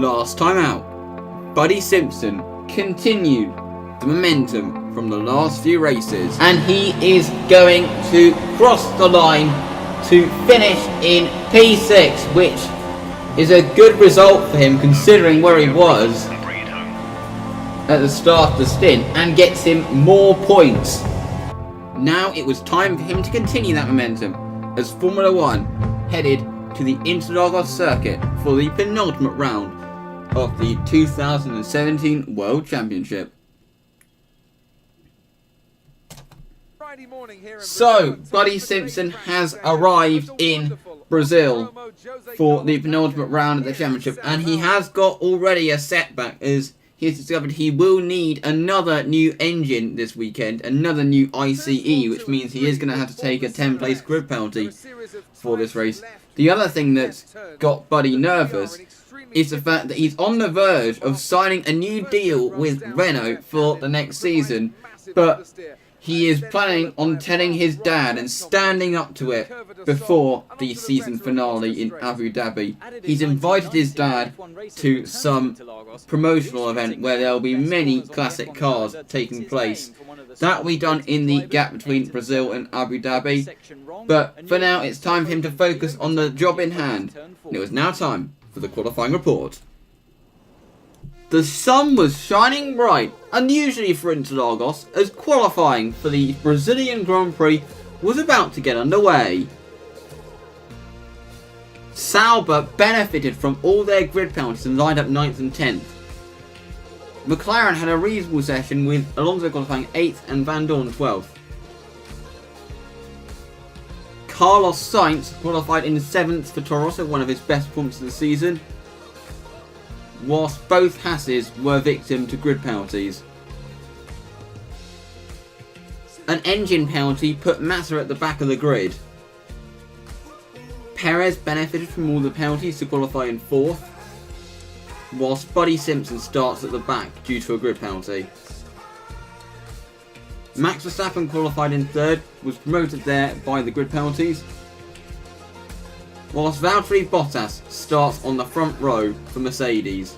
last time out, Buddy Simpson continued the momentum from the last few races, and he is going to cross the line to finish in P6, which is a good result for him considering where he was at the start of the stint, and gets him more points. Now it was time for him to continue that momentum as Formula 1 headed to the Interlagos circuit for the penultimate round of the 2017 World Championship. So, Buddy Simpson has arrived in Brazil for the penultimate round of the championship, and he has got already a setback as he has discovered he will need another new engine this weekend, another new ICE, which means he is going to have to take a 10-place grid penalty for this race. The other thing that's got Buddy nervous is the fact that he's on the verge of signing a new deal with Renault for the next season, but he is planning on telling his dad and standing up to it before the season finale in Abu Dhabi. He's invited his dad to some promotional event where there will be many classic cars taking place. That will be done in the gap between Brazil and Abu Dhabi. But for now, it's time for him to focus on the job in hand. And it was now time for the qualifying report. The sun was shining bright, unusually for Interlagos, as qualifying for the Brazilian Grand Prix was about to get underway. Sauber benefited from all their grid penalties and lined up 9th and 10th. McLaren had a reasonable session with Alonso qualifying 8th and Van Dorn 12th. Carlos Sainz qualified in 7th for Toro Rosso, one of his best performances of the season, whilst both Hasses were victim to grid penalties. An engine penalty put Massa at the back of the grid. Perez benefited from all the penalties to qualify in 4th, whilst Buddy Simpson starts at the back due to a grid penalty. Max Verstappen qualified in 3rd, was promoted there by the grid penalties, whilst Valtteri Bottas starts on the front row for Mercedes.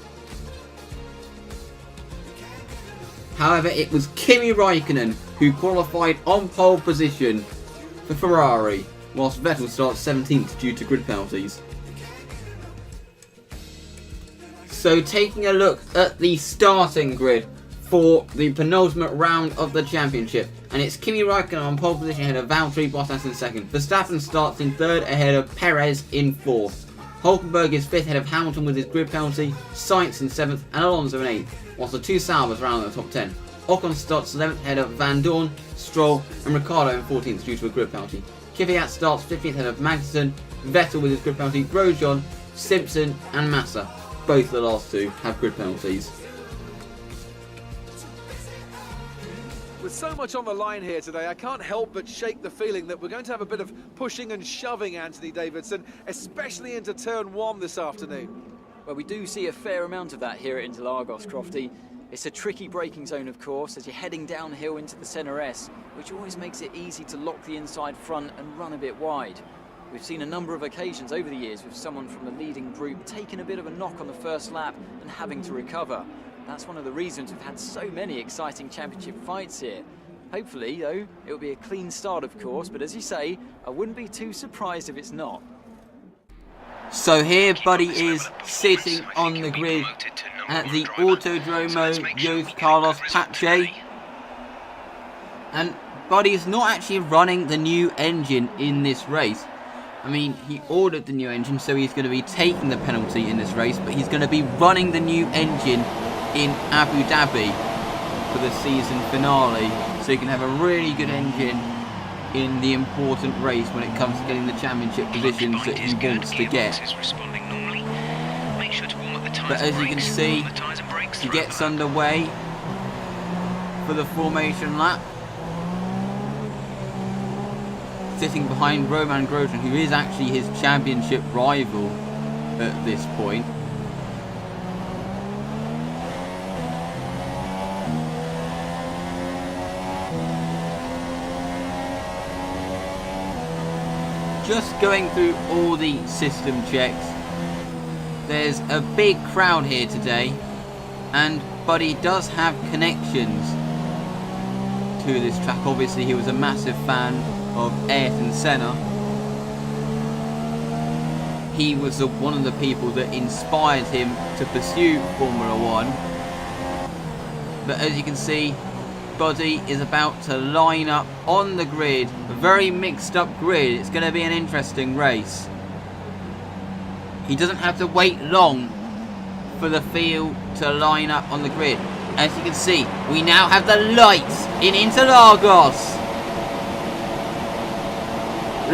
However, it was Kimi Raikkonen who qualified on pole position for Ferrari, whilst Vettel starts 17th due to grid penalties. So taking a look at the starting grid for the penultimate round of the championship, and it's Kimi Raikkonen on pole position ahead of Valtteri Bottas in 2nd. Verstappen starts in 3rd ahead of Perez in 4th. Hulkenberg is 5th ahead of Hamilton with his grid penalty, Sainz in 7th and Alonso in 8th, whilst the two Saubers round in the top 10. Ocon starts 11th ahead of Van Dorn, Stroll and Ricciardo in 14th due to a grid penalty. Kvyat starts 15th ahead of Magnussen, Vettel with his grid penalty, Grosjean, Simpson and Massa. Both the last two have grid penalties. With so much on the line here today, I can't help but shake the feeling that we're going to have a bit of pushing and shoving, Anthony Davidson, especially into turn 1 this afternoon. Well, we do see a fair amount of that here at Interlagos, Crofty. It's a tricky braking zone, of course, as you're heading downhill into the centre S, which always makes it easy to lock the inside front and run a bit wide. We've seen a number of occasions over the years with someone from the leading group taking a bit of a knock on the first lap and having to recover. That's one of the reasons we've had so many exciting championship fights here. Hopefully, though, it'll be a clean start, of course, but as you say, I wouldn't be too surprised if it's not. So here Buddy is sitting on the grid at the Autodromo Jose Carlos Pache, and Buddy's not actually running the new engine in this race. I mean, he ordered the new engine, so he's going to be taking the penalty in this race, but he's going to be running the new engine in Abu Dhabi for the season finale, so he can have a really good engine in the important race when it comes to getting the championship positions that he wants to get. But as you can see, he gets underway for the formation lap, sitting behind Romain Grosjean, who is actually his championship rival at this point. Just going through all the system checks. there's a big crowd here today, and Buddy does have connections to this track. Obviously, he was a massive fan of Ayrton Senna. He was one of the people that inspired him to pursue Formula 1. But as you can see, Buddy is about to line up on the grid. A very mixed up grid. It's going to be an interesting race. He doesn't have to wait long for the field to line up on the grid. As you can see, we now have the lights in Interlagos.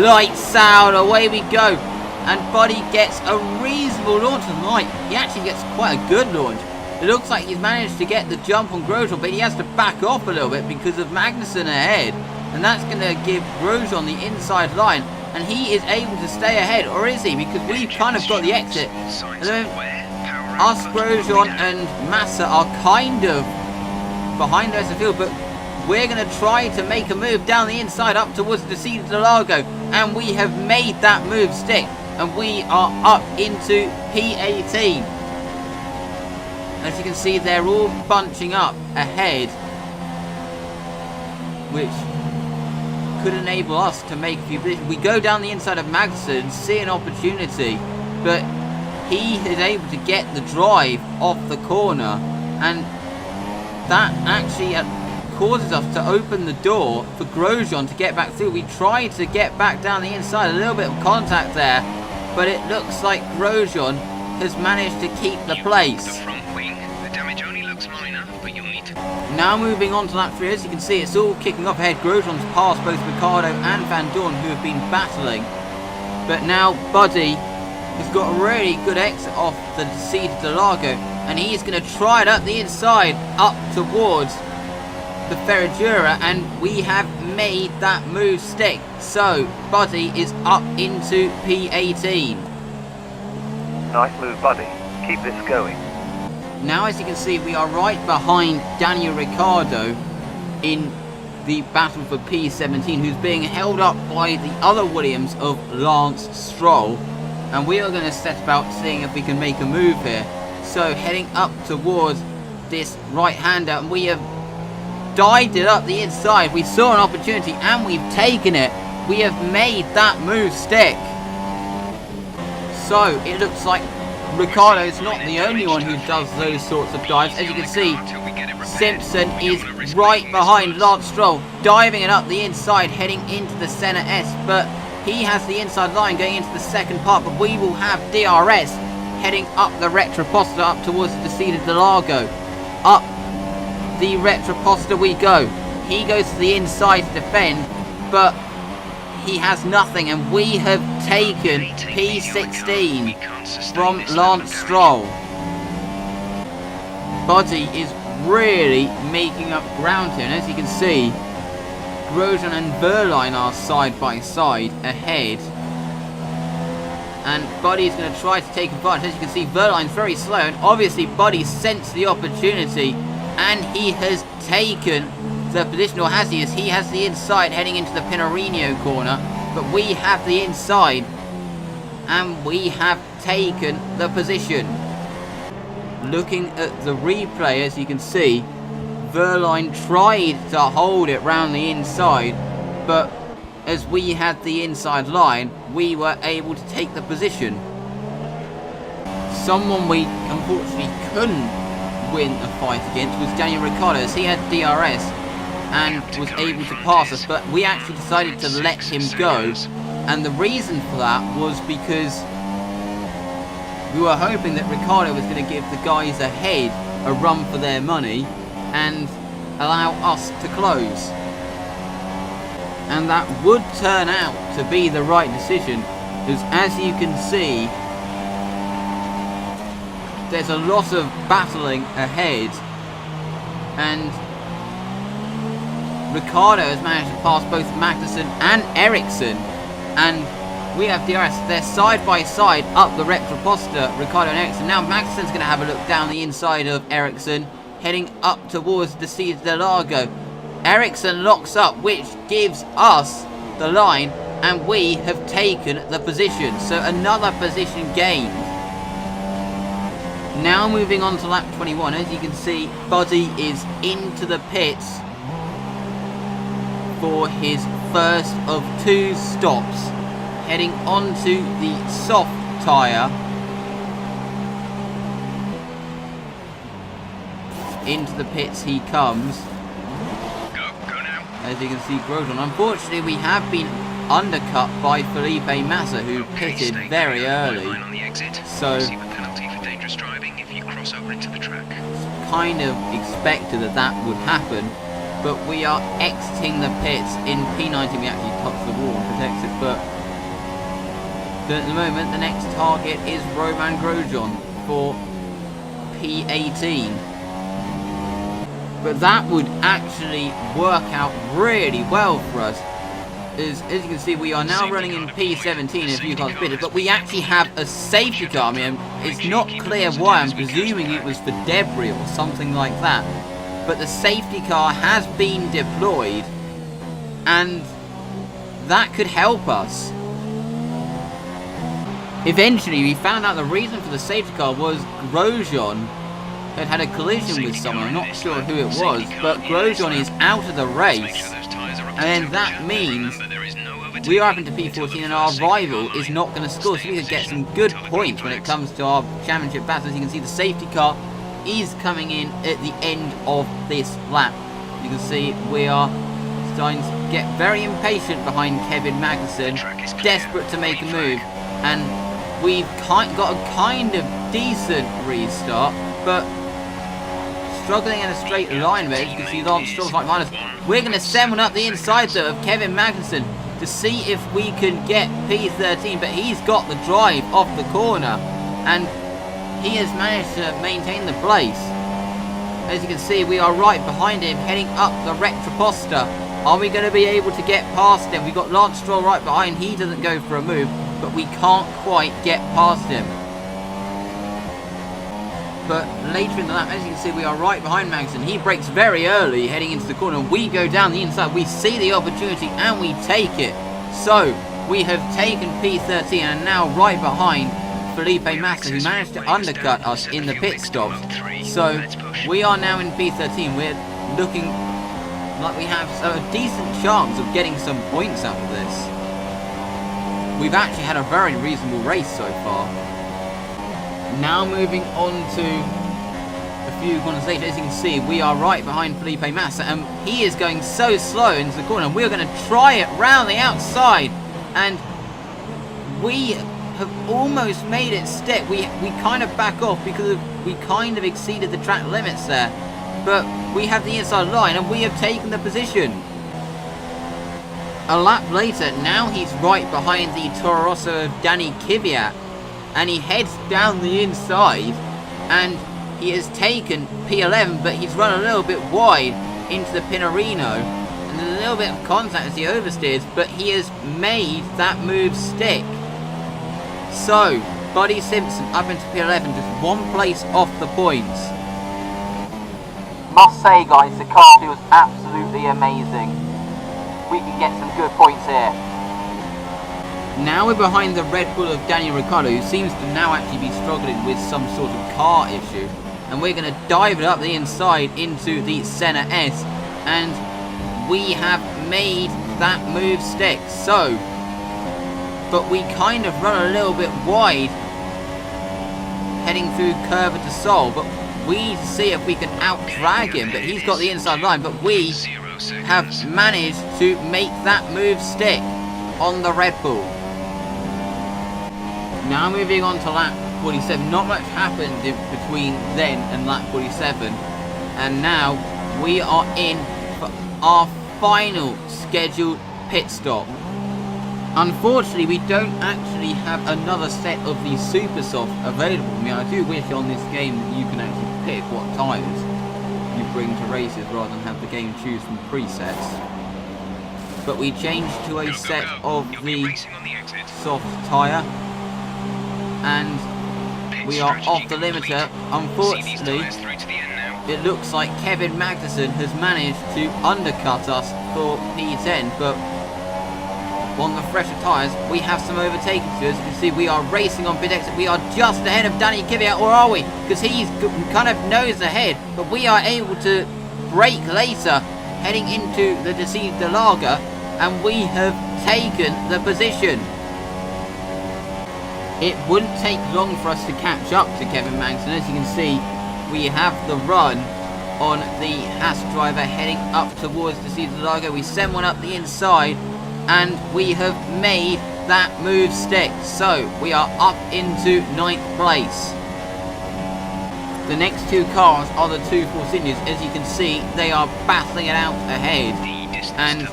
Lights out, away we go. And Buddy gets a reasonable launch tonight. He actually gets quite a good launch. It looks like he's managed to get the jump on Grosjean, but he has to back off a little bit because of Magnussen ahead. And that's going to give Grosjean the inside line. And he is able to stay ahead, or is he? Because we've kind of got the exit. And then us, Grosjean and Massa are kind of behind the rest of the field, but we're going to try to make a move down the inside up towards the Descida del Lago. And we have made that move stick. And we are up into P18. As you can see, they're all bunching up ahead, which could enable us to make a few positions. We go down the inside of Magnussen, see an opportunity, but he is able to get the drive off the corner, and that actually causes us to open the door for Grosjean to get back through. We tried to get back down the inside, a little bit of contact there, but it looks like Grosjean has managed to keep the place. Now moving on to lap 3, as you can see, it's all kicking off ahead. Grosjean's passed both Ricciardo and Van Dorn, who have been battling. But now Buddy has got a really good exit off the Descida del Lago, and he's going to try it up the inside, up towards the Ferradura, and we have made that move stick. So Buddy is up into P18. Nice move, Buddy. Keep this going. Now, as you can see, we are right behind Daniel Ricciardo in the battle for P17, who's being held up by the other Williams of Lance Stroll. And we are going to set about seeing if we can make a move here. So, heading up towards this right-hander, and we have dived it up the inside. We saw an opportunity, and we've taken it. We have made that move stick. So, it looks like Ricciardo is not the only one who does those sorts of dives. As you can see, Simpson is right behind Lance Stroll, diving it up the inside, heading into the Senna S, but he has the inside line going into the second part. But we will have DRS heading up the Retroposta up towards the Descida del Lago. Up the Retroposta we go. He goes to the inside to defend, but he has nothing, and we have taken P16 from Lance Stroll. Buddy is really making up ground here, and as you can see, Grosjean and Verline are side by side ahead, and Buddy is going to try to take advantage. As you can see, Verline's very slow, and obviously Buddy sensed the opportunity, and he has taken the position, or has he? As he has the inside heading into the Pinarino corner, but we have the inside, and we have taken the position. Looking at the replay, as you can see, Verline tried to hold it round the inside, but as we had the inside line, we were able to take the position. Someone we unfortunately couldn't win a fight against was Daniel Ricciardo, as he had DRS and was able to pass us, but we actually decided to let him go, and the reason for that was because we were hoping that Ricciardo was going to give the guys ahead a run for their money and allow us to close, and that would turn out to be the right decision, because as you can see, there's a lot of battling ahead, and Ricciardo has managed to pass both Magnussen and Ericsson, and we have DRS. They're side by side up the Retroposta, Ricciardo and Ericsson. Now Magnussen's going to have a look down the inside of Ericsson, heading up towards the Descida del Lago. Ericsson locks up, which gives us the line, and we have taken the position. So another position gained. Now moving on to lap 21, as you can see, Buddy is into the pits for his first of 2 stops, heading onto the soft tyre. Into the pits he comes. Go now. As you can see, Grosjean. Unfortunately, we have been undercut by Felipe Massa, who pitted very early. On the exit. So, Receive a penalty for dangerous driving if you cross over into the track. kind of expected that would happen. But we are exiting the pits in P19. We actually touched the wall and protects it. But at the moment, the next target is Romain Grosjean for P18. But that would actually work out really well for us. As you can see, we are now running in P17 a few cars pitted, but we actually have a safety car. I mean, it's not clear why. I'm presuming it was for debris or something like that. But the safety car has been deployed, and that could help us. Eventually, we found out the reason for the safety car was Grosjean had a collision with someone. I'm not sure who it was, but Grosjean is out of the race, and that means we are up into P14 and our rival is not going to score, so we could get some good points when it comes to our championship battle. As you can see, the safety car is coming in at the end of this lap. You can see we are starting to get very impatient behind Kevin Magnussen, desperate to make a move, and we've got a kind of decent restart, but struggling in a straight line there. As you can see, Lance Stroll's right behind us. We're going to send one up the inside though of Kevin Magnussen to see if we can get P13, but he's got the drive off the corner, and he has managed to maintain the place. As you can see, we are right behind him, heading up the Retroposta. Are we going to be able to get past him? We've got Lance Stroll right behind. He doesn't go for a move, but we can't quite get past him. But later in the lap, as you can see, we are right behind Magnussen. He brakes very early, heading into the corner. We go down the inside. We see the opportunity, and we take it. So, we have taken P13 and are now right behind Felipe Massa, who managed to undercut us in the pit stops. So, we are now in P13. We're looking like we have a decent chance of getting some points out of this. We've actually had a very reasonable race so far. Now moving on to a few corners later, as you can see, we are right behind Felipe Massa, and he is going so slow into the corner. We're going to try it round the outside, and we have almost made it stick. We kind of back off because we kind of exceeded the track limits there, but we have the inside line, and we have taken the position. A lap later, now he's right behind the Toro Rosso of Danny Kvyat, and he heads down the inside, and he has taken P11, but he's run a little bit wide into the Pinarino, and there's a little bit of contact as he oversteers, but he has made that move stick. So, Buddy Simpson up into P11, just 1 place off the points. Must say, guys, the car feels absolutely amazing. We can get some good points here. Now we're behind the Red Bull of Daniel Ricciardo, who seems to now actually be struggling with some sort of car issue. And we're going to dive it up the inside into the Senna S. And we have made that move stick. So, but we kind of run a little bit wide heading through Curva de Sol. But we need to see if we can out-drag him. But he's got the inside line. But we have managed to make that move stick on the Red Bull. Now moving on to lap 47, not much happened in between then and lap 47, and now we are in for our final scheduled pit stop. Unfortunately, we don't actually have another set of the Super Soft available. I mean, I do wish on this game that you can actually pick what tyres you bring to races rather than have the game choose from presets. But we changed to a set of the soft tyre, and we are off the limiter. Unfortunately, it looks like Kevin Magnussen has managed to undercut us for P10, but on the fresher tyres, we have some overtaking to do. As you can see, we are racing on pit exit. We are just ahead of Danny Kvyat, or are we? Because he's kind of nose ahead, but we are able to brake later, heading into the deceived lager, and we have taken the position. It wouldn't take long for us to catch up to Kevin Magnussen. As you can see, we have the run on the Haas driver heading up towards the Deceived Lager. We send one up the inside, and we have made that move stick. So we are up into 9th place. The next two cars are the two Force Indians. As you can see, they are battling it out ahead, and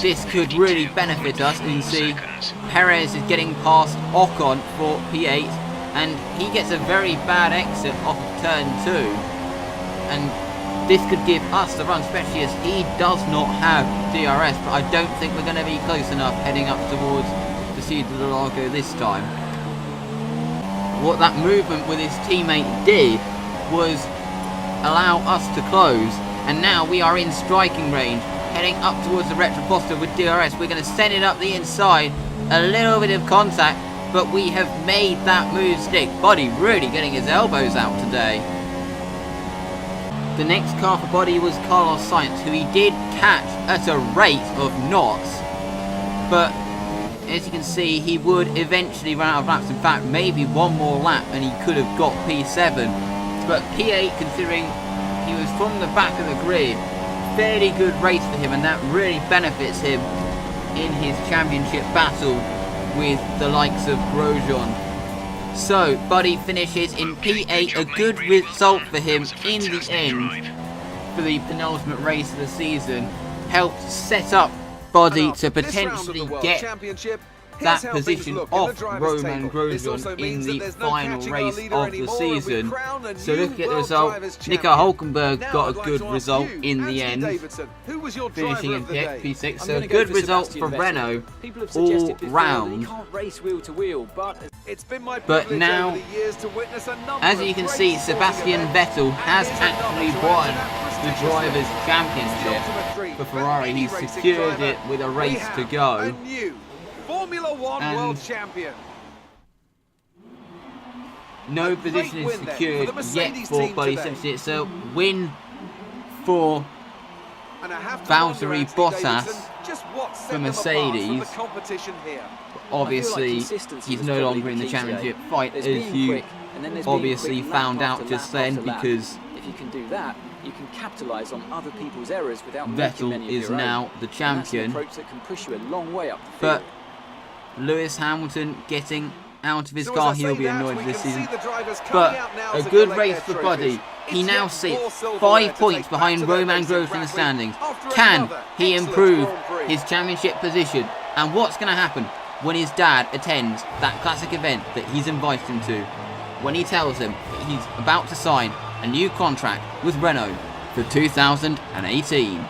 this could really benefit us. You can see Perez is getting past Ocon for P8, and he gets a very bad exit off of turn 2, and this could give us the run, especially as he does not have DRS, but I don't think we're going to be close enough heading up towards the Deceived Lago this time. What that movement with his teammate did was allow us to close, and now we are in striking range, heading up towards the Retroposta with DRS. We're going to send it up the inside, a little bit of contact, but we have made that move stick. Buddy really getting his elbows out today. The next car for Buddy was Carlos Sainz, who he did catch at a rate of knots, but as you can see, he would eventually run out of laps. In fact, maybe one more lap and he could have got P7, but P8, considering he was from the back of the grid, fairly good race for him, and that really benefits him in his championship battle with the likes of Grosjean. So, Buddy finishes in P8, a good result for him in the end for the penultimate race of the season. Helped set up Buddy to potentially get that position off Roman Grosjean in the final race of the season. So looking at the result, Nico Hulkenberg got a good result in the end, finishing in P6. So a good result for Renault all round. But now, as you can see, Sebastian Vettel has actually won the Drivers' Championship for Ferrari. He's secured it with a race to go. Formula One World Champion. No position is secured yet for Buddy Simpson. It's a win for Valtteri Bottas for Mercedes. Obviously, he's no longer in the championship fight, as you obviously found out just then, because if you can do that, you can capitalise on other people's errors without Vettel is now the champion. That's an approach that can push you a long way up the field. But Lewis Hamilton getting out of his car, he'll be annoyed this season. But a good race for Buddy. He now sits 5 points behind Roman Grosjean in the standings. Can he improve his championship position? And what's going to happen when his dad attends that classic event that he's invited him to, when he tells him that he's about to sign a new contract with Renault for 2018?